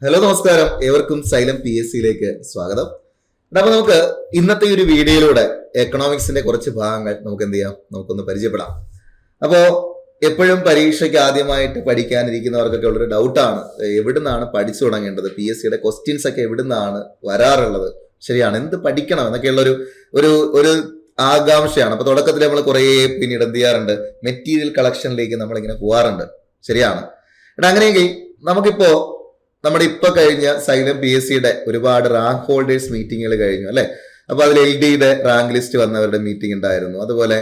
Hello നമസ്കാരം, ഏവർക്കും xylem P S സിയിലേക്ക് സ്വാഗതം. അപ്പൊ നമുക്ക് ഇന്നത്തെ ഒരു വീഡിയോയിലൂടെ എക്കണോമിക്സിന്റെ കുറച്ച് ഭാഗങ്ങൾ നമുക്ക് എന്ത് ചെയ്യാം, നമുക്കൊന്ന് പരിചയപ്പെടാം. അപ്പോ എപ്പോഴും പരീക്ഷയ്ക്ക് ആദ്യമായിട്ട് പഠിക്കാനിരിക്കുന്നവർക്കൊക്കെ ഉള്ളൊരു ഡൗട്ടാണ്, എവിടുന്നാണ് പഠിച്ചു തുടങ്ങേണ്ടത്, പി എസ് സിയുടെ ക്വസ്റ്റ്യൻസ് ഒക്കെ എവിടുന്നാണ് വരാറുള്ളത്, ശരിയാണ്, എന്ത് പഠിക്കണം എന്നൊക്കെയുള്ള ഒരു ഒരു ആകാംക്ഷയാണ്. അപ്പൊ തുടക്കത്തിൽ നമ്മൾ കുറെ പിന്നീട് എന്ത് ചെയ്യാറുണ്ട്, മെറ്റീരിയൽ കളക്ഷനിലേക്ക് നമ്മളിങ്ങനെ പോവാറുണ്ട്, ശരിയാണ്. അങ്ങനെയെങ്കിൽ നമുക്കിപ്പോ നമ്മുടെ ഇപ്പൊ കഴിഞ്ഞ സൈലം പി എസ് സിയുടെ ഒരുപാട് റാങ്ക് ഹോൾഡേഴ്സ് മീറ്റിങ്ങുകൾ കഴിഞ്ഞു അല്ലെ. അപ്പൊ അതിൽ LD റാങ്ക് ലിസ്റ്റ് വന്നവരുടെ മീറ്റിംഗ് ഉണ്ടായിരുന്നു, അതുപോലെ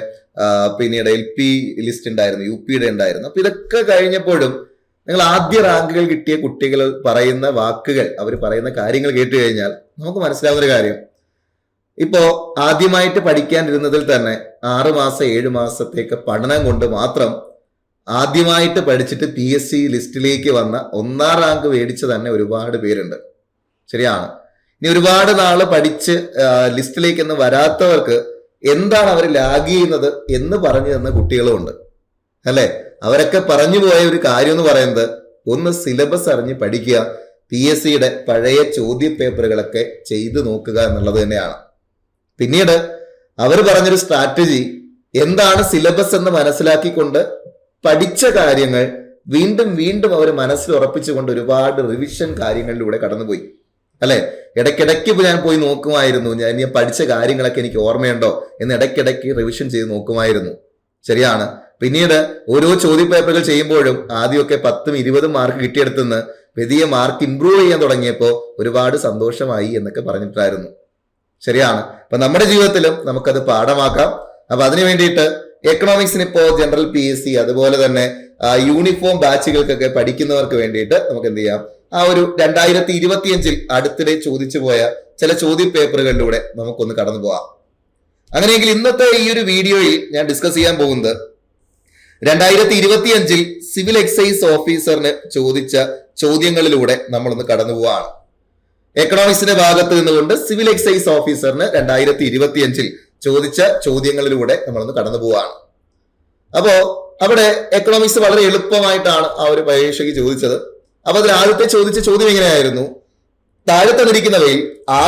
പിന്നീട് LP ലിസ്റ്റ് ഉണ്ടായിരുന്നു, UP ഉണ്ടായിരുന്നു. അപ്പൊ ഇതൊക്കെ കഴിഞ്ഞപ്പോഴും നിങ്ങൾ ആദ്യ റാങ്കുകൾ കിട്ടിയ കുട്ടികൾ പറയുന്ന വാക്കുകൾ, അവർ പറയുന്ന കാര്യങ്ങൾ കേട്ട് കഴിഞ്ഞാൽ നമുക്ക് മനസ്സിലാവുന്ന ഒരു കാര്യം, ഇപ്പോ ആദ്യമായിട്ട് പഠിക്കാനിരുന്നതിൽ തന്നെ 6 മാസം 7 മാസത്തേക്ക് പഠനം കൊണ്ട് മാത്രം ആദ്യമായിട്ട് പഠിച്ചിട്ട് PSC ലിസ്റ്റിലേക്ക് വന്ന 1ാം റാങ്ക് മേടിച്ച തന്നെ ഒരുപാട് പേരുണ്ട്, ശരിയാണ്. ഇനി ഒരുപാട് നാള് പഠിച്ച് ലിസ്റ്റിലേക്കൊന്നും വരാത്തവർക്ക് എന്താണ് അവർ ലാഗ് ചെയ്യുന്നത് എന്ന് പറഞ്ഞു തന്ന കുട്ടികളും ഉണ്ട് അല്ലെ. അവരൊക്കെ പറഞ്ഞു പോയ ഒരു കാര്യം എന്ന് പറയുന്നത്, ഒന്ന് സിലബസ് അറിഞ്ഞ് പഠിക്കുക, PSCയുടെ പഴയ ചോദ്യ പേപ്പറുകളൊക്കെ ചെയ്തു നോക്കുക എന്നുള്ളത് തന്നെയാണ്. പിന്നീട് അവർ പറഞ്ഞൊരു സ്ട്രാറ്റജി എന്താണ്, സിലബസ് എന്ന് മനസ്സിലാക്കിക്കൊണ്ട് പഠിച്ച കാര്യങ്ങൾ വീണ്ടും വീണ്ടും അവർ മനസ്സിൽ ഉറപ്പിച്ചുകൊണ്ട് ഒരുപാട് റിവിഷൻ കാര്യങ്ങളിലൂടെ കടന്നുപോയി അല്ലെ. ഇടയ്ക്കിടയ്ക്ക് ഇപ്പൊ ഞാൻ പോയി നോക്കുമായിരുന്നു, ഞാൻ പഠിച്ച കാര്യങ്ങളൊക്കെ എനിക്ക് ഓർമ്മയുണ്ടോ എന്ന് ഇടയ്ക്കിടയ്ക്ക് റിവിഷൻ ചെയ്ത് നോക്കുമായിരുന്നു, ശരിയാണ്. പിന്നീട് ഓരോ ചോദ്യ പേപ്പറുകൾ ചെയ്യുമ്പോഴും ആദ്യമൊക്കെ 10ഉം 20ഉം മാർക്ക് കിട്ടിയെടുത്തുനിന്ന് വലിയ മാർക്ക് ഇംപ്രൂവ് ചെയ്യാൻ തുടങ്ങിയപ്പോൾ ഒരുപാട് സന്തോഷമായി എന്നൊക്കെ പറഞ്ഞിട്ടായിരുന്നു, ശരിയാണ്. അപ്പൊ നമ്മുടെ ജീവിതത്തിലും നമുക്കത് പാഠമാക്കാം. അപ്പൊ അതിനു വേണ്ടിയിട്ട് എക്കണോമിക്സിന് ഇപ്പോ ജനറൽ PSC അതുപോലെ തന്നെ യൂണിഫോം ബാച്ചുകൾക്കൊക്കെ പഠിക്കുന്നവർക്ക് വേണ്ടിയിട്ട് നമുക്ക് എന്ത് ചെയ്യാം, ആ ഒരു 2025 അടുത്തിടെ ചോദിച്ചു പോയ ചില ചോദ്യ പേപ്പറുകളിലൂടെ നമുക്കൊന്ന് കടന്നു പോവാം. അങ്ങനെയെങ്കിൽ ഇന്നത്തെ ഈ ഒരു വീഡിയോയിൽ ഞാൻ ഡിസ്കസ് ചെയ്യാൻ പോകുന്നത് 2025 സിവിൽ എക്സൈസ് ഓഫീസറിന് ചോദിച്ച ചോദ്യങ്ങളിലൂടെ നമ്മളൊന്ന് കടന്നു പോവാണ്. എക്കണോമിക്സിന്റെ ഭാഗത്ത് നിന്നുകൊണ്ട് സിവിൽ എക്സൈസ് ഓഫീസറിന് 2025 ചോദിച്ച ചോദ്യങ്ങളിലൂടെ നമ്മളൊന്ന് കടന്നു പോവാണ്. അപ്പോ അവിടെ എക്കണോമിക്സ് വളരെ എളുപ്പമായിട്ടാണ് ആ ഒരു പരീക്ഷയ്ക്ക് ചോദിച്ചത്. അപ്പൊ അതിൽ ആദ്യത്തെ ചോദിച്ച ചോദ്യം എങ്ങനെയായിരുന്നു, താഴെ തന്നിരിക്കുന്നവയിൽ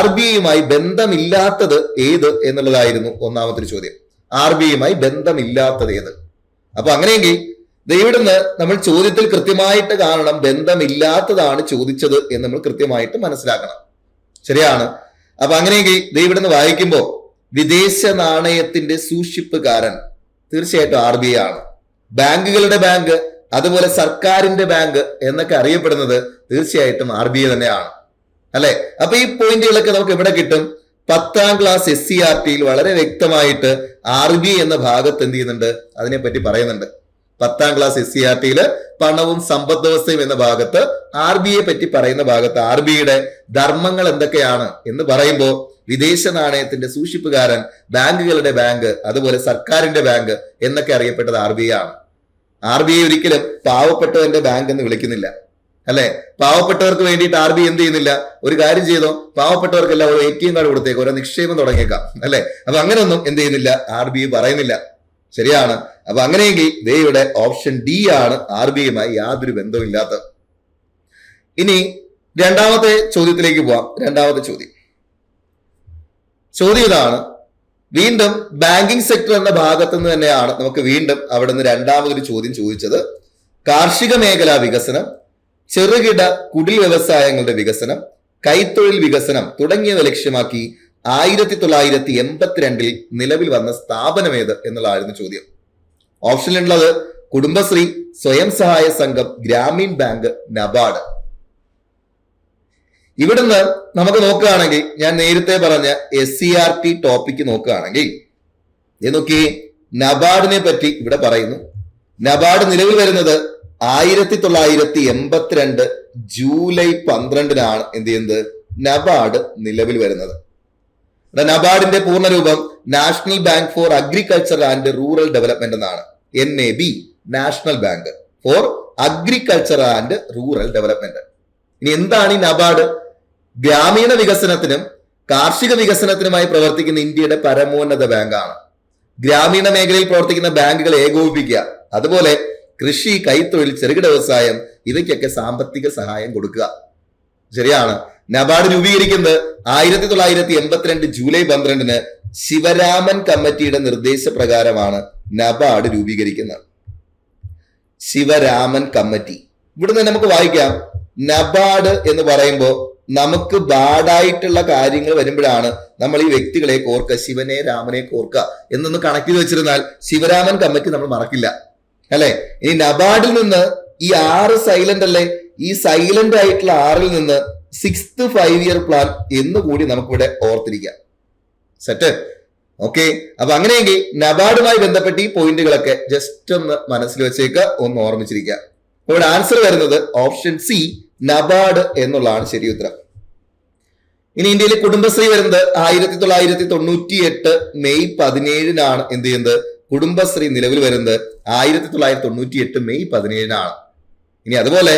RBIയുമായി ബന്ധമില്ലാത്തത് ഏത് എന്നുള്ളതായിരുന്നു ഒന്നാമത്തെ ഒരു ചോദ്യം. RBIയുമായി ബന്ധമില്ലാത്തത് ഏത്? അപ്പൊ അങ്ങനെയെങ്കിൽ ഇവിടുന്ന് നമ്മൾ ചോദ്യത്തിൽ കൃത്യമായിട്ട് കാണണം, ബന്ധമില്ലാത്തതാണ് ചോദിച്ചത് എന്ന് നമ്മൾ കൃത്യമായിട്ട് മനസ്സിലാക്കണം, ശരിയാണ്. അപ്പൊ അങ്ങനെയെങ്കിൽ ഇവിടുന്ന് വായിക്കുമ്പോൾ വിദേശ നാണയത്തിന്റെ സൂക്ഷിപ്പുകാരൻ തീർച്ചയായിട്ടും RBI ആണ്. ബാങ്കുകളുടെ ബാങ്ക്, അതുപോലെ സർക്കാരിന്റെ ബാങ്ക് എന്നൊക്കെ അറിയപ്പെടുന്നത് തീർച്ചയായിട്ടും RBI തന്നെയാണ് അല്ലെ. അപ്പൊ ഈ പോയിന്റുകളൊക്കെ നമുക്ക് എവിടെ കിട്ടും, 10ാം ക്ലാസ് SCERTയിൽ വളരെ വ്യക്തമായിട്ട് RBI എന്ന ഭാഗത്ത് എന്ത് ചെയ്യുന്നുണ്ട്, അതിനെപ്പറ്റി പറയുന്നുണ്ട്. 10ാം ക്ലാസ് SCERTയില് പണവും സമ്പദ് വ്യവസ്ഥയും എന്ന ഭാഗത്ത് RBIയെ പറ്റി പറയുന്ന ഭാഗത്ത് RBIയുടെ ധർമ്മങ്ങൾ എന്തൊക്കെയാണ് എന്ന് പറയുമ്പോൾ വിദേശ നാണയത്തിന്റെ സൂക്ഷിപ്പുകാരൻ, ബാങ്കുകളുടെ ബാങ്ക്, അതുപോലെ സർക്കാരിന്റെ ബാങ്ക് എന്നൊക്കെ അറിയപ്പെട്ടത് RBI ആണ്. RBI ഒരിക്കലും പാവപ്പെട്ടവന്റെ ബാങ്ക് എന്ന് വിളിക്കുന്നില്ല അല്ലെ. പാവപ്പെട്ടവർക്ക് വേണ്ടിയിട്ട് RBI എന്ത് ചെയ്യുന്നില്ല, ഒരു കാര്യം ചെയ്തോ, പാവപ്പെട്ടവർക്കെല്ലാം ഒരു ATM കാർഡ് കൊടുത്തേക്ക്, ഓരോ നിക്ഷേപം തുടങ്ങിയേക്കാം അല്ലെ. അപ്പൊ അങ്ങനെയൊന്നും എന്ത് ചെയ്യുന്നില്ല, RBI പറയുന്നില്ല, ശരിയാണ്. അപ്പൊ അങ്ങനെയെങ്കിൽ ഇവിടെ ഓപ്ഷൻ D ആണ് RBIയുമായി യാതൊരു ബന്ധവുമില്ലാത്തത്. ഇനി രണ്ടാമത്തെ ചോദ്യത്തിലേക്ക് പോവാം. രണ്ടാമത്തെ ചോദ്യം ഇതാണ്, വീണ്ടും ബാങ്കിങ് സെക്ടർ എന്ന ഭാഗത്ത് നിന്ന് തന്നെയാണ് നമുക്ക് വീണ്ടും അവിടെ നിന്ന് രണ്ടാമതൊരു ചോദ്യം ചോദിച്ചത്. കാർഷിക മേഖലാ വികസനം, ചെറുകിട കുടിൽ വ്യവസായങ്ങളുടെ വികസനം, കൈത്തൊഴിൽ വികസനം തുടങ്ങിയവ ലക്ഷ്യമാക്കി 1982 നിലവിൽ വന്ന സ്ഥാപനം ഏത് എന്നുള്ളതായിരുന്നു ചോദ്യം. ഓപ്ഷനിലുള്ളത് കുടുംബശ്രീ, സ്വയം സഹായ സംഘം, ഗ്രാമീൺ ബാങ്ക്, നബാർഡ്. ഇവിടുന്ന് നമുക്ക് നോക്കുകയാണെങ്കിൽ ഞാൻ നേരത്തെ പറഞ്ഞ SCERT ടോപ്പിക്ക് നോക്കുകയാണെങ്കിൽ നോക്കി, നബാർഡിനെ പറ്റി ഇവിടെ പറയുന്നു. നബാർഡ് നിലവിൽ വരുന്നത് 1982 ജൂലൈ 12 എന്ത് ചെയ്യുന്നത്, നബാർഡ് നിലവിൽ വരുന്നത്. നബാർഡിന്റെ പൂർണ്ണരൂപം national bank for agriculture and rural development എന്നാണ്. NAB, national bank for agriculture and rural development. ഇനി എന്താണ് ഈ നബാർഡ്? ഗ്രാമീണ വികസനത്തിനും കാർഷിക വികസനത്തിനുമായി പ്രവർത്തിക്കുന്ന ഇന്ത്യയുടെ പരമോന്നത ബാങ്കാണ്. ഗ്രാമീണ മേഖലയിൽ പ്രവർത്തിക്കുന്ന ബാങ്കുകൾ ഏകോപിപ്പിക്കുക, അതുപോലെ കൃഷി, കൈത്തൊഴിൽ, ചെറുകിട വ്യവസായം ഇവയ്ക്കൊക്കെ സാമ്പത്തിക സഹായം കൊടുക്കുക. ശരിയാണ്. നബാർഡ് രൂപീകരിക്കുന്നത് 1982 ജൂലൈ 12 ശിവരാമൻ കമ്മിറ്റിയുടെ നിർദ്ദേശപ്രകാരമാണ് നബാർഡ് രൂപീകരിക്കുന്നത്. ശിവരാമൻ കമ്മിറ്റി. ഇവിടുന്ന് നമുക്ക് വായിക്കാം, നബാർഡ് എന്ന് പറയുമ്പോൾ നമുക്ക് ബാഡായിട്ടുള്ള കാര്യങ്ങൾ വരുമ്പോഴാണ് നമ്മൾ ഈ വ്യക്തികളെ കോർക്കുക, ശിവനെ രാമനെ കോർക്കുക എന്നൊന്ന് കണക്ട് ചെയ്ത് വെച്ചിരുന്നാൽ ശിവരാമൻ കമ്മിറ്റി നമ്മൾ മറക്കില്ല, അല്ലെ? ഇനി നബാർഡിൽ നിന്ന് ഈ 6 സൈലന്റ് അല്ലേ, ഈ സൈലന്റ് ആയിട്ടുള്ള 6-ൽ നിന്ന് 6th 5-year പ്ലാൻ എന്നുകൂടി നമുക്കിവിടെ ഓർത്തിരിക്കാം. സെറ്റ്? ഓക്കെ. അപ്പൊ അങ്ങനെയെങ്കിൽ നബാർഡുമായി ബന്ധപ്പെട്ട് ഈ പോയിന്റുകളൊക്കെ ജസ്റ്റ് ഒന്ന് മനസ്സിൽ വെച്ചേക്ക്, ഒന്ന് ഓർമ്മിച്ചിരിക്കുക. ഇവിടെ ആൻസർ വരുന്നത് ഓപ്ഷൻ സി, നബാർഡ് എന്നുള്ളതാണ് ശരി ഉത്തരം. ഇനി ഇന്ത്യയിൽ കുടുംബശ്രീ വരുന്നത് 1998 മെയ് 17 എന്ത് ചെയ്യുന്നത്? കുടുംബശ്രീ നിലവിൽ വരുന്നത് 1998 മെയ് 17. ഇനി അതുപോലെ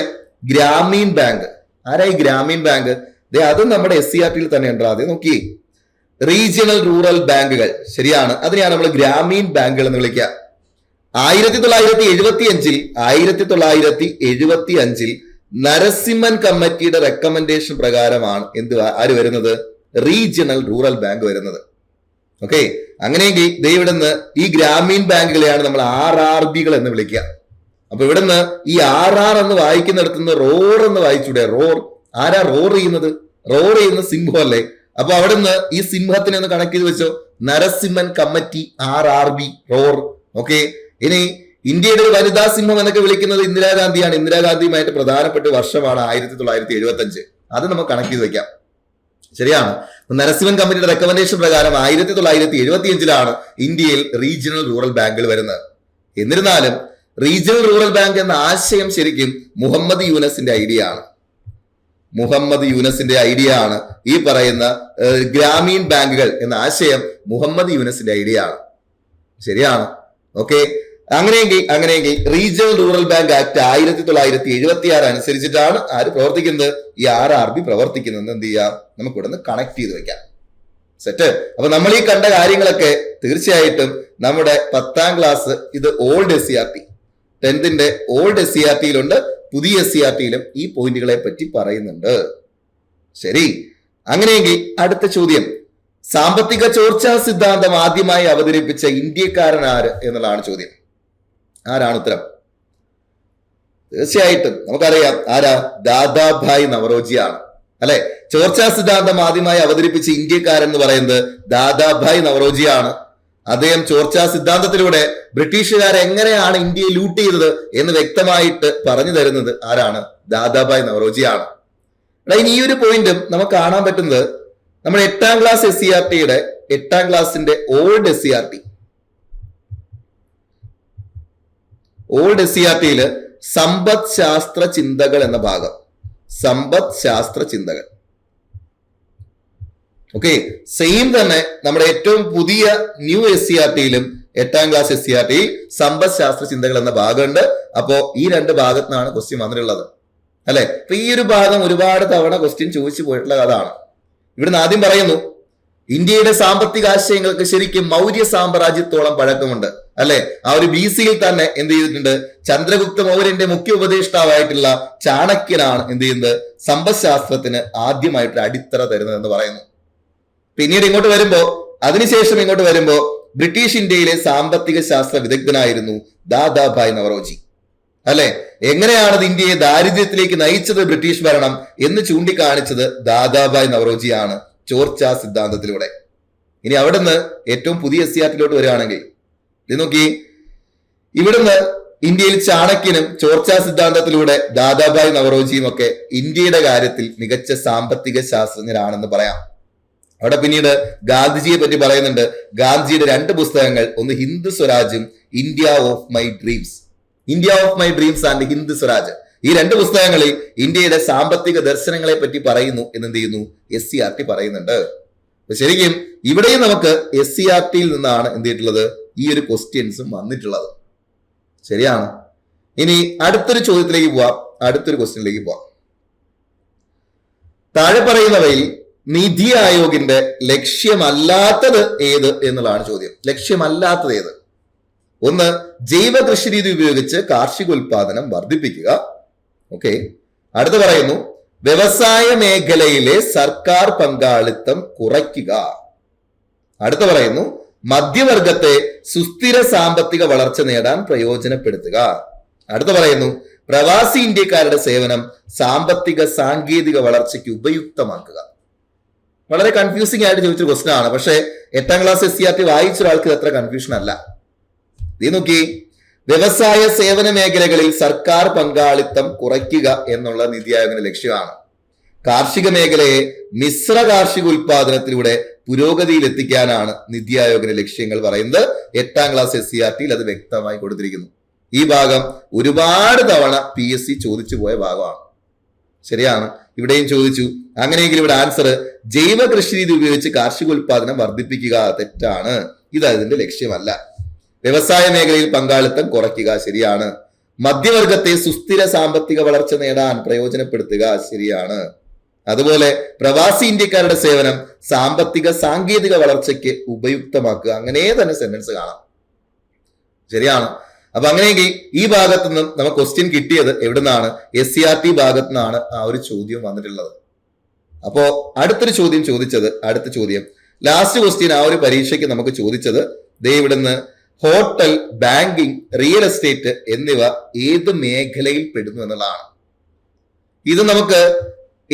ഗ്രാമീൺ ബാങ്ക്. ആരായി ഗ്രാമീൺ ബാങ്ക്? അത് നമ്മുടെ SCRT തന്നെ ഉണ്ടോ? അത് നോക്കി, റീജിയണൽ റൂറൽ ബാങ്കുകൾ. ശരിയാണ്, അതിനെയാണ് നമ്മൾ ഗ്രാമീൺ ബാങ്കുകൾ എന്ന് വിളിക്കുക. 1975 നരസിമ്മൻ കമ്മിറ്റിയുടെ റെക്കമെൻഡേഷൻ പ്രകാരമാണ് ആര് വരുന്നത്? റീജിയണൽ റൂറൽ ബാങ്ക് വരുന്നത്. ഓക്കെ. അങ്ങനെയെങ്കിൽ ഇവിടുന്ന് ഈ ഗ്രാമീൺ ബാങ്കുകളെയാണ് നമ്മൾ RRBകൾ എന്ന് വിളിക്കുക. അപ്പൊ ഇവിടുന്ന് ഈ RR എന്ന് വായിക്കുന്നിടത്തുനിന്ന് റോർ എന്ന് വായിച്ചൂടെ? റോർ. ആരാ റോർ ചെയ്യുന്നത്? റോർ ചെയ്യുന്ന സിംഹം അല്ലേ? അപ്പൊ അവിടുന്ന് ഈ സിംഹത്തിനെ ഒന്ന് കണക്ട് ചെയ്ത് വെച്ചോ, നരസിമ്മൻ കമ്മിറ്റി, RRB, റോർ. ഓക്കെ. ഇനി ഇന്ത്യയുടെ ഒരു വനിതാ സിംഹം എന്നൊക്കെ വിളിക്കുന്നത് ഇന്ദിരാഗാന്ധിയാണ്. ഇന്ദിരാഗാന്ധിയുമായിട്ട് പ്രധാനപ്പെട്ട വർഷമാണ് 1975. അത് നമുക്ക് കണക്ട് ചെയ്ത് വെക്കാം. ശരിയാണ്. നരസിമ്മൻ കമ്മിറ്റിയുടെ റെക്കമെൻഡേഷൻ പ്രകാരം 1975 ഇന്ത്യയിൽ റീജിയണൽ റൂറൽ ബാങ്കുകൾ വരുന്നത്. എന്നിരുന്നാലും റീജിയണൽ റൂറൽ ബാങ്ക് എന്ന ആശയം ശരിക്കും മുഹമ്മദ് യൂനസിന്റെ ഐഡിയ ആണ്. മുഹമ്മദ് യൂനസിന്റെ ഐഡിയ ആണ് ഈ പറയുന്ന ഗ്രാമീൺ ബാങ്കുകൾ എന്ന ആശയം മുഹമ്മദ് യൂനസിന്റെ ഐഡിയ ആണ്. ശരിയാണ്. ഓക്കെ. അങ്ങനെയെങ്കിൽ റീജിയണൽ റൂറൽ ബാങ്ക് ആക്ട് 1976 അനുസരിച്ചിട്ടാണ് ആര് പ്രവർത്തിക്കുന്നത്? ഈ RRB പ്രവർത്തിക്കുന്നത്. എന്ത് ചെയ്യാം? നമുക്ക് ഇവിടെ നിന്ന് കണക്ട് ചെയ്ത് വെക്കാം. സെറ്റ്? അപ്പൊ നമ്മൾ ഈ കണ്ട കാര്യങ്ങളൊക്കെ തീർച്ചയായിട്ടും നമ്മുടെ 10ാം ക്ലാസ്, ഇത് ഓൾഡ് SCRT, 10th ഓൾഡ് SCRTയിലുണ്ട്, പുതിയ SCRTയിലും ഈ പോയിന്റുകളെ പറ്റി പറയുന്നുണ്ട്. ശരി. അങ്ങനെയെങ്കിൽ അടുത്ത ചോദ്യം, സാമ്പത്തിക ചോർച്ചാ സിദ്ധാന്തം ആദ്യമായി അവതരിപ്പിച്ച ഇന്ത്യക്കാരൻ ആര് എന്നുള്ളതാണ് ചോദ്യം. ആരാണ് ഉത്തരം? തീർച്ചയായിട്ടും നമുക്കറിയാം, ആരാ? ദാദാഭായ് നവറോജിയാണ്, അല്ലെ? ചോർച്ചാ സിദ്ധാന്തം ആദ്യമായി അവതരിപ്പിച്ച ഇന്ത്യക്കാരൻ എന്ന് പറയുന്നത് ദാദാഭായ് നവറോജിയാണ്. അദ്ദേഹം ചോർച്ചാ സിദ്ധാന്തത്തിലൂടെ ബ്രിട്ടീഷുകാരെ എങ്ങനെയാണ് ഇന്ത്യയെ ലൂട്ട് ചെയ്തത് എന്ന് വ്യക്തമായിട്ട് പറഞ്ഞു തരുന്നത് ആരാണ്? ദാദാഭായ് നവറോജിയാണ്. ഇനി ഈ ഒരു പോയിന്റും നമുക്ക് കാണാൻ പറ്റുന്നത് നമ്മുടെ 8ാം ക്ലാസ് SCRTയുടെ 8ാം ക്ലാസിന്റെ ഓൾഡ് SCRTയില് സമ്പദ് ശാസ്ത്ര ചിന്തകൾ എന്ന ഭാഗം, സമ്പദ് ശാസ്ത്ര ചിന്തകൾ. ഓക്കെ. സെയിം തന്നെ നമ്മുടെ ഏറ്റവും പുതിയ ന്യൂ SCRTയിലും 8ാം ക്ലാസ് SCRTയിൽ സമ്പദ് ശാസ്ത്ര ചിന്തകൾ എന്ന ഭാഗമുണ്ട്. അപ്പോ ഈ 2 ഭാഗത്തുനിന്നാണ് ക്വസ്റ്റ്യൻ വന്നിട്ടുള്ളത്, അല്ലെ? അപ്പൊ ഈ ഒരു ഭാഗം ഒരുപാട് തവണ ക്വസ്റ്റ്യൻ ചോദിച്ചു പോയിട്ടുള്ള അതാണ്. ഇവിടുന്ന് ആദ്യം പറയുന്നു, ഇന്ത്യയുടെ സാമ്പത്തിക ആശയങ്ങൾക്ക് ശരിക്കും മൗര്യ സാമ്രാജ്യത്തോളം പഴക്കമുണ്ട്, അല്ലെ? ആ ഒരു BCയിൽ തന്നെ എന്ത് ചെയ്തിട്ടുണ്ട്? ചന്ദ്രഗുപ്ത മൗര്യന്റെ മുഖ്യ ഉപദേഷ്ടാവായിട്ടുള്ള ചാണക്യനാണ് എന്ത് ചെയ്യുന്നത്? സമ്പദ് ശാസ്ത്രത്തിന് ആദ്യമായിട്ട് അടിത്തറ തരുന്നത് എന്ന് പറയുന്നു. പിന്നീട് അതിനുശേഷം ഇങ്ങോട്ട് വരുമ്പോ ബ്രിട്ടീഷ് ഇന്ത്യയിലെ സാമ്പത്തിക ശാസ്ത്ര വിദഗ്ധനായിരുന്നു ദാദാഭായ് നവറോജി, അല്ലെ? എങ്ങനെയാണ് ഇന്ത്യയെ ദാരിദ്ര്യത്തിലേക്ക് നയിച്ചത് ബ്രിട്ടീഷ് ഭരണം എന്ന് ചൂണ്ടിക്കാണിച്ചത് ദാദാഭായ് നവറോജിയാണ് ചോർച്ചാ സിദ്ധാന്തത്തിലൂടെ. ഇനി അവിടുന്ന് ഏറ്റവും പുതിയ SCRTയിലോട്ട് വരികയാണെങ്കിൽ ഇത് നോക്കി, ഇവിടുന്ന് ഇന്ത്യയിൽ ചാണക്യനും ചോർച്ചാ സിദ്ധാന്തത്തിലൂടെ ദാദാഭായ് നവറോജിയും ഒക്കെ ഇന്ത്യയുടെ കാര്യത്തിൽ മികച്ച സാമ്പത്തിക ശാസ്ത്രജ്ഞരാണെന്ന് പറയാം. അവിടെ പിന്നീട് ഗാന്ധിജിയെ പറ്റി പറയുന്നുണ്ട്. ഗാന്ധിജിയുടെ 2 പുസ്തകങ്ങൾ, ഒന്ന് ഹിന്ദ് സ്വരാജും India of my dreams and Hind Swaraj. ഈ 2 പുസ്തകങ്ങളിൽ ഇന്ത്യയുടെ സാമ്പത്തിക ദർശനങ്ങളെ പറ്റി പറയുന്നു എന്ന് ചെയ്യുന്നു? SCRT പറയുന്നുണ്ട്. ശരിക്കും ഇവിടെയും നമുക്ക് SCRTയിൽ നിന്നാണ് എന്ത് ചെയ്തിട്ടുള്ളത്? ഈ ഒരു ക്വസ്റ്റ്യൻസും വന്നിട്ടുള്ളത്. ശരിയാണ്. ഇനി അടുത്തൊരു ചോദ്യത്തിലേക്ക് പോവാം, അടുത്തൊരു ക്വസ്റ്റ്യനിലേക്ക് പോവാം. താഴെ പറയുന്നവയിൽ നിതി ആയോഗിന്റെ ലക്ഷ്യമല്ലാത്തത് ഏത് എന്നുള്ളതാണ് ചോദ്യം. ലക്ഷ്യമല്ലാത്തത് ഏത്? ഒന്ന്, ജൈവ കൃഷി രീതി ഉപയോഗിച്ച് കാർഷിക ഉൽപാദനം വർദ്ധിപ്പിക്കുക. ഓക്കെ. അടുത്ത് പറയുന്നു, വ്യവസായ മേഖലയിലെ സർക്കാർ പങ്കാളിത്തം കുറയ്ക്കുക. അടുത്ത പറയുന്നു, മധ്യവർഗത്തെ സുസ്ഥിര സാമ്പത്തിക വളർച്ച നേടാൻ പ്രയോജനപ്പെടുത്തുക. അടുത്ത പറയുന്നു, പ്രവാസി ഇന്ത്യക്കാരുടെ സേവനം സാമ്പത്തിക സാങ്കേതിക വളർച്ചയ്ക്ക് ഉപയുക്തമാക്കുക. വളരെ കൺഫ്യൂസിംഗ് ആയിട്ട് ചോദിച്ചൊരു ക്വസ്റ്റൻ ആണ്. പക്ഷേ 8ാം ക്ലാസ് SCRT വായിച്ച ഒരാൾക്ക് അത്ര കൺഫ്യൂഷൻ അല്ല. ഇത് നോക്കി, വ്യവസായ സേവന മേഖലകളിൽ സർക്കാർ പങ്കാളിത്തം കുറയ്ക്കുക എന്നുള്ള നീതി ആയോഗിന്റെ ലക്ഷ്യമാണ്. കാർഷിക മേഖലയെ മിശ്ര കാർഷിക ഉൽപാദനത്തിലൂടെ പുരോഗതിയിൽ എത്തിക്കാനാണ് നീതി ആയോഗിന്റെ ലക്ഷ്യങ്ങൾ പറയുന്നത്. 8ാം ക്ലാസ് SCRTയിൽ അത് വ്യക്തമായി കൊടുത്തിരിക്കുന്നു. ഈ ഭാഗം ഒരുപാട് തവണ PSC ചോദിച്ചു പോയ ഭാഗമാണ്. ശരിയാണ്, ഇവിടെയും ചോദിച്ചു. അങ്ങനെയെങ്കിൽ ഇവിടെ ആൻസർ ജൈവ കൃഷി രീതി ഉപയോഗിച്ച് കാർഷിക ഉൽപാദനം വർദ്ധിപ്പിക്കുക. തെറ്റാണ്, ഇത് അതിന്റെ ലക്ഷ്യമല്ല. വ്യവസായ മേഖലയിൽ പങ്കാളിത്തം കുറയ്ക്കുക, ശരിയാണ്. മധ്യവർഗത്തെ സുസ്ഥിര സാമ്പത്തിക വളർച്ച നേടാൻ പ്രയോജനപ്പെടുത്തുക, ശരിയാണ്. അതുപോലെ പ്രവാസി ഇന്ത്യക്കാരുടെ സേവനം സാമ്പത്തിക സാങ്കേതിക വളർച്ചയ്ക്ക് ഉപയുക്തമാക്കുക. അങ്ങനെ തന്നെ സെന്റൻസ് കാണാം, ശരിയാണ്. അപ്പൊ അങ്ങനെയെങ്കിൽ ഈ ഭാഗത്തു നിന്നും നമുക്ക് ക്വസ്റ്റ്യൻ കിട്ടിയത് എവിടുന്നാണ്? SCRT ഭാഗത്തു നിന്നാണ് ആ ഒരു ചോദ്യം വന്നിട്ടുള്ളത്. അപ്പോ അടുത്തൊരു ചോദ്യം ചോദിച്ചത്, അടുത്ത ചോദ്യം ലാസ്റ്റ് ക്വസ്റ്റ്യൻ ആ ഒരു പരീക്ഷയ്ക്ക് നമുക്ക് ചോദിച്ചത് ദേ ഇവിടുന്ന്, ഹോട്ടൽ, ബാങ്കിങ്, റിയൽ എസ്റ്റേറ്റ് എന്നിവ ഏത് മേഖലയിൽ പെടുന്നു എന്നുള്ളതാണ്. ഇത് നമുക്ക്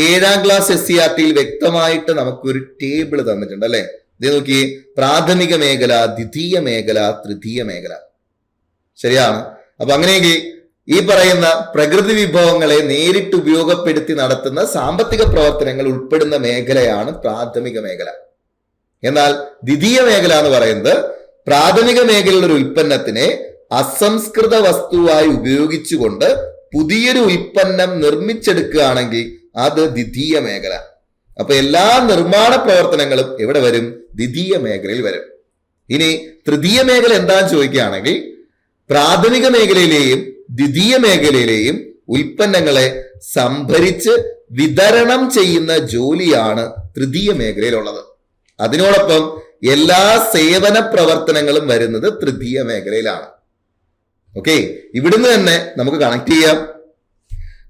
7ാം ക്ലാസ് SCRTയിൽ വ്യക്തമായിട്ട് നമുക്കൊരു ടേബിൾ തന്നിട്ടുണ്ട് അല്ലെ. ഇത് നോക്കി, പ്രാഥമിക മേഖല, ദ്വിതീയ മേഖല, തൃതീയ മേഖല, ശരിയാണ്. അപ്പൊ അങ്ങനെയെങ്കിൽ ഈ പറയുന്ന പ്രകൃതി വിഭവങ്ങളെ നേരിട്ട് ഉപയോഗപ്പെടുത്തി നടത്തുന്ന സാമ്പത്തിക പ്രവർത്തനങ്ങൾ ഉൾപ്പെടുന്ന മേഖലയാണ് പ്രാഥമിക മേഖല. എന്നാൽ ദ്വിതീയ മേഖല എന്ന് പറയുന്നത് പ്രാഥമിക മേഖലയിലുള്ള ഒരു ഉൽപ്പന്നത്തിനെ അസംസ്കൃത വസ്തുവായി ഉപയോഗിച്ചുകൊണ്ട് പുതിയൊരു ഉൽപ്പന്നം നിർമ്മിച്ചെടുക്കുകയാണെങ്കിൽ അത് ദ്വിതീയ മേഖല. അപ്പൊ എല്ലാ നിർമ്മാണ പ്രവർത്തനങ്ങളും എവിടെ വരും? ദ്വിതീയ മേഖലയിൽ വരും. ഇനി തൃതീയ മേഖല എന്താന്ന് ചോദിക്കുകയാണെങ്കിൽ പ്രാഥമിക മേഖലയിലെയും ദ്വിതീയ മേഖലയിലെയും ഉൽപ്പന്നങ്ങളെ സംഭരിച്ച് വിതരണം ചെയ്യുന്ന ജോലിയാണ് തൃതീയ മേഖലയിലുള്ളത്. അതിനോടൊപ്പം എല്ലാ സേവന പ്രവർത്തനങ്ങളും വരുന്നത് തൃതീയ മേഖലയിലാണ്. ഓക്കെ, ഇവിടുന്ന് തന്നെ നമുക്ക് കണക്ട് ചെയ്യാം.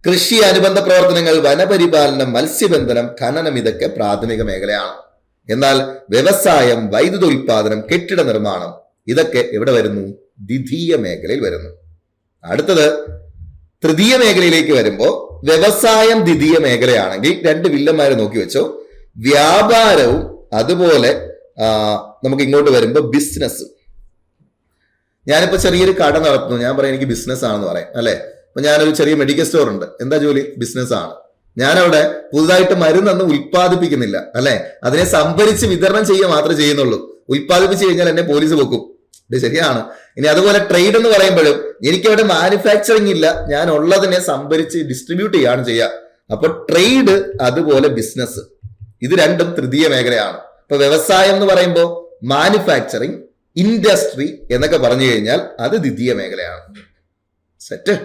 കൃഷി അനുബന്ധ പ്രവർത്തനങ്ങൾ, വനപരിപാലനം, മത്സ്യബന്ധനം, ഖനനം, ഇതൊക്കെ പ്രാഥമിക മേഖലയാണ്. എന്നാൽ വ്യവസായം, വൈദ്യുത ഉൽപാദനം, കെട്ടിട നിർമ്മാണം, ഇതൊക്കെ എവിടെ വരുന്നു? ദ്വിതീയ മേഖലയിൽ വരുന്നു. അടുത്തത് തൃതീയ മേഖലയിലേക്ക് വരുമ്പോൾ വ്യവസായം ദ്വിതീയ മേഖലയാണെങ്കിൽ രണ്ട് വില്ലന്മാരെ നോക്കി വെച്ചോ. വ്യാപാരവും അതുപോലെ നമുക്ക് ഇങ്ങോട്ട് വരുമ്പോൾ ബിസിനസ്. ഞാനിപ്പോ ചെറിയൊരു കട നടത്തുന്നു, ഞാൻ പറയാം എനിക്ക് ബിസിനസ് ആണെന്ന് പറയാം അല്ലെ. അപ്പൊ ഞാനൊരു ചെറിയ മെഡിക്കൽ സ്റ്റോർ ഉണ്ട്, എന്താ ജോലി? ബിസിനസ് ആണ്. ഞാനവിടെ പുതുതായിട്ട് മരുന്നൊന്നും ഉൽപ്പാദിപ്പിക്കുന്നില്ല അല്ലെ, അതിനെ സംഭരിച്ച് വിതരണം ചെയ്യുക മാത്രമേ ചെയ്യുന്നുള്ളൂ. ഉൽപ്പാദിപ്പിച്ചു കഴിഞ്ഞാൽ എന്നെ പോലീസ് വെക്കും. ഇത് ശരിയാണ്. ഇനി അതുപോലെ ട്രേഡ് എന്ന് പറയുമ്പോഴും എനിക്കവിടെ മാനുഫാക്ചറിങ് ഇല്ല, ഞാൻ ഉള്ളതിനെ സംഭരിച്ച് ഡിസ്ട്രിബ്യൂട്ട് ചെയ്യാണ് ചെയ്യുക. അപ്പൊ ട്രേഡ് അതുപോലെ ബിസിനസ്, ഇത് രണ്ടും തൃതീയ മേഖലയാണ്. ഇപ്പൊ വ്യവസായം എന്ന് പറയുമ്പോൾ മാനുഫാക്ചറിങ്, ഇൻഡസ്ട്രി എന്നൊക്കെ പറഞ്ഞു കഴിഞ്ഞാൽ അത് ദ്വിതീയ മേഖലയാണ്. സെറ്റ്.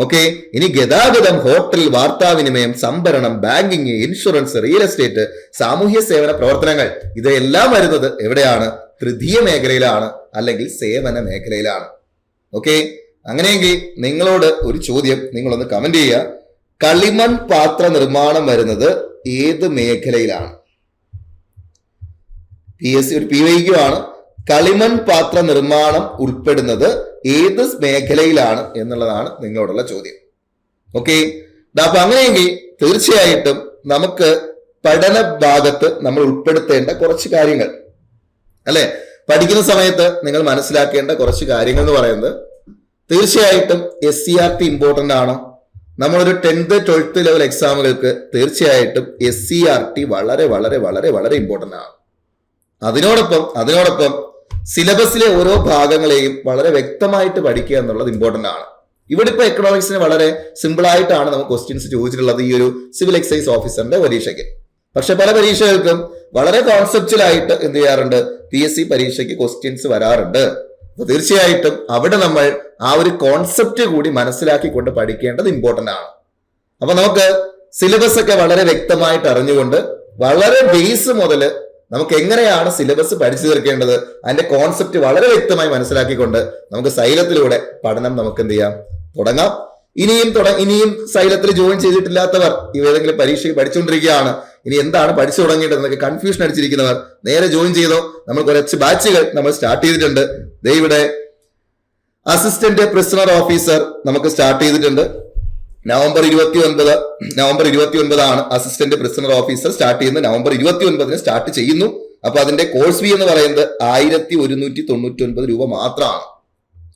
ഓക്കെ, ഇനി ഗതാഗതം, ഹോട്ടൽ, വാർത്താവിനിമയം, സംഭരണം, ബാങ്കിങ്, ഇൻഷുറൻസ്, റിയൽ എസ്റ്റേറ്റ്, സാമൂഹ്യ സേവന പ്രവർത്തനങ്ങൾ, ഇതെല്ലാം വരുന്നത് എവിടെയാണ്? തൃതീയ മേഖലയിലാണ്, അല്ലെങ്കിൽ സേവന മേഖലയിലാണ്. ഓക്കെ, അങ്ങനെയെങ്കിൽ നിങ്ങളോട് ഒരു ചോദ്യം, നിങ്ങളൊന്ന് കമന്റ് ചെയ്യുക. കളിമൺ പാത്ര നിർമ്മാണം വരുന്നത് ഏത് മേഖലയിലാണ്? PSC ഒരു PYQ ആണ്. കളിമൺ പാത്ര നിർമ്മാണം ഉൾപ്പെടുന്നത് ഏത് മേഖലയിലാണ് എന്നുള്ളതാണ് നിങ്ങളോടുള്ള ചോദ്യം. ഓക്കെ, അപ്പൊ അങ്ങനെയെങ്കിൽ തീർച്ചയായിട്ടും നമുക്ക് പഠന ഭാഗത്ത് നമ്മൾ ഉൾപ്പെടുത്തേണ്ട കുറച്ച് കാര്യങ്ങൾ അല്ലെ, പഠിക്കുന്ന സമയത്ത് നിങ്ങൾ മനസ്സിലാക്കേണ്ട കുറച്ച് കാര്യങ്ങൾ എന്ന് പറയുന്നത് തീർച്ചയായിട്ടും SCRT ഇമ്പോർട്ടന്റ് ആണ്. നമ്മളൊരു 10th 12th ലെവൽ എക്സാമുകൾക്ക് തീർച്ചയായിട്ടും SCRT വളരെ വളരെ വളരെ വളരെ ഇമ്പോർട്ടന്റ് ആണ്. അതിനോടൊപ്പം സിലബസിലെ ഓരോ ഭാഗങ്ങളെയും വളരെ വ്യക്തമായിട്ട് പഠിക്കുക എന്നുള്ളത് ഇമ്പോർട്ടന്റ് ആണ്. ഇവിടെ ഇപ്പൊ എക്കണോമിക്സിന് വളരെ സിമ്പിൾ ആയിട്ടാണ് നമുക്ക് ക്വസ്റ്റ്യൻസ് ചോദിച്ചിട്ടുള്ളത് ഈ ഒരു സിവിൽ എക്സൈസ് ഓഫീസറിന്റെ പരീക്ഷയ്ക്ക്. പക്ഷെ പല പരീക്ഷകൾക്കും വളരെ കോൺസെപ്ച്വൽ ആയിട്ട് എന്ത് ചെയ്യാറുണ്ട്? PSC പരീക്ഷയ്ക്ക് ക്വസ്റ്റ്യൻസ് വരാറുണ്ട്. അപ്പൊ തീർച്ചയായിട്ടും അവിടെ നമ്മൾ ആ ഒരു കോൺസെപ്റ്റ് കൂടി മനസ്സിലാക്കിക്കൊണ്ട് പഠിക്കേണ്ടത് ഇമ്പോർട്ടന്റ് ആണ്. അപ്പൊ നമുക്ക് സിലബസ് ഒക്കെ വളരെ വ്യക്തമായിട്ട് അറിഞ്ഞുകൊണ്ട് വളരെ ബേസ് മുതൽ നമുക്ക് എങ്ങനെയാണ് സിലബസ് പഠിച്ചു തീർക്കേണ്ടത്, അതിന്റെ കോൺസെപ്റ്റ് വളരെ വ്യക്തമായി മനസ്സിലാക്കിക്കൊണ്ട് നമുക്ക് സൈലത്തിലൂടെ പഠനം നമുക്ക് എന്ത് ചെയ്യാം? തുടങ്ങാം. ഇനിയും സൈലത്തിൽ ജോയിൻ ചെയ്തിട്ടില്ലാത്തവർ ഏതെങ്കിലും പരീക്ഷയ്ക്ക് പഠിച്ചുകൊണ്ടിരിക്കുകയാണ്, ഇനി എന്താണ് പഠിച്ചു തുടങ്ങേണ്ടത് എന്നൊക്കെ കൺഫ്യൂഷൻ അടിച്ചിരിക്കുന്നവർ നേരെ ജോയിൻ ചെയ്തോ. നമ്മൾ കുറച്ച് ബാച്ചുകൾ നമ്മൾ സ്റ്റാർട്ട് ചെയ്തിട്ടുണ്ട്. ഇവിടെ അസിസ്റ്റന്റ് പ്രിസണർ ഓഫീസർ നമുക്ക് സ്റ്റാർട്ട് ചെയ്തിട്ടുണ്ട്. നവംബർ 29 ആണ് അസിസ്റ്റന്റ് പ്രിസണർ ഓഫീസർ സ്റ്റാർട്ട് ചെയ്യുന്നത്. നവംബർ 29 സ്റ്റാർട്ട് ചെയ്യുന്നു. അപ്പൊ അതിന്റെ കോഴ്സ് ഫീ എന്ന് പറയുന്നത് 1199 രൂപ മാത്രമാണ്.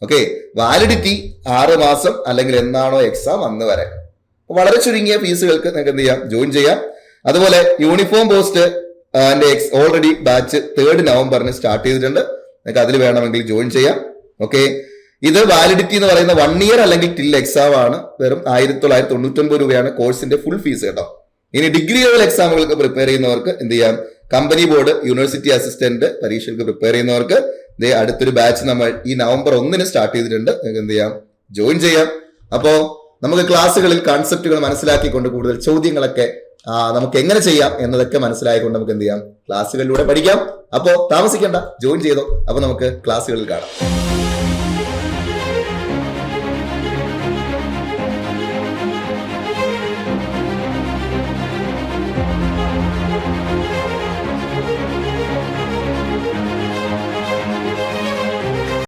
ഓക്കെ, വാലിഡിറ്റി 6 മാസം അല്ലെങ്കിൽ എന്നാണോ എക്സാം അന്ന് വരെ. വളരെ ചുരുങ്ങിയ ഫീസുകൾക്ക് നിങ്ങൾക്ക് എന്ത് ചെയ്യാം, ജോയിൻ ചെയ്യാം. അതുപോലെ യൂണിഫോം പോസ്റ്റ് ഓൾറെഡി ബാച്ച് 3 നവംബറിന് സ്റ്റാർട്ട് ചെയ്തിട്ടുണ്ട്. നിങ്ങൾക്ക് അതിൽ വേണമെങ്കിൽ ജോയിൻ ചെയ്യാം. ഓക്കെ, ഇത് വാലിഡിറ്റി എന്ന് പറയുന്ന 1 ഇയർ അല്ലെങ്കിൽ ടിൽ എക്സാം ആണ്. വെറും 1999 രൂപയാണ് കോഴ്സിന്റെ ഫുൾ ഫീസ് കേട്ടോ. ഇനി ഡിഗ്രി ലെവൽ എക്സാമുകൾക്ക് പ്രിപ്പയർ ചെയ്യുന്നവർക്ക് എന്ത് ചെയ്യാം, കമ്പനി ബോർഡ് യൂണിവേഴ്സിറ്റി അസിസ്റ്റന്റ് പരീക്ഷകൾക്ക് പ്രിപ്പയർ ചെയ്യുന്നവർക്ക് അടുത്തൊരു ബാച്ച് നമ്മൾ ഈ നവംബർ 1 സ്റ്റാർട്ട് ചെയ്തിട്ടുണ്ട്. നിങ്ങൾക്ക് എന്ത് ചെയ്യാം, ജോയിൻ ചെയ്യാം. അപ്പോ നമുക്ക് ക്ലാസ്സുകളിൽ കൺസെപ്റ്റുകൾ മനസ്സിലാക്കിക്കൊണ്ട് കൂടുതൽ ചോദ്യങ്ങളൊക്കെ നമുക്ക് എങ്ങനെ ചെയ്യാം എന്നതൊക്കെ മനസ്സിലായിക്കൊണ്ട് നമുക്ക് എന്ത് ചെയ്യാം, ക്ലാസ്സുകളിലൂടെ പഠിക്കാം. അപ്പോ താമസിക്കേണ്ട, ജോയിൻ ചെയ്തോ. അപ്പൊ നമുക്ക് ക്ലാസ്സുകളിൽ കാണാം.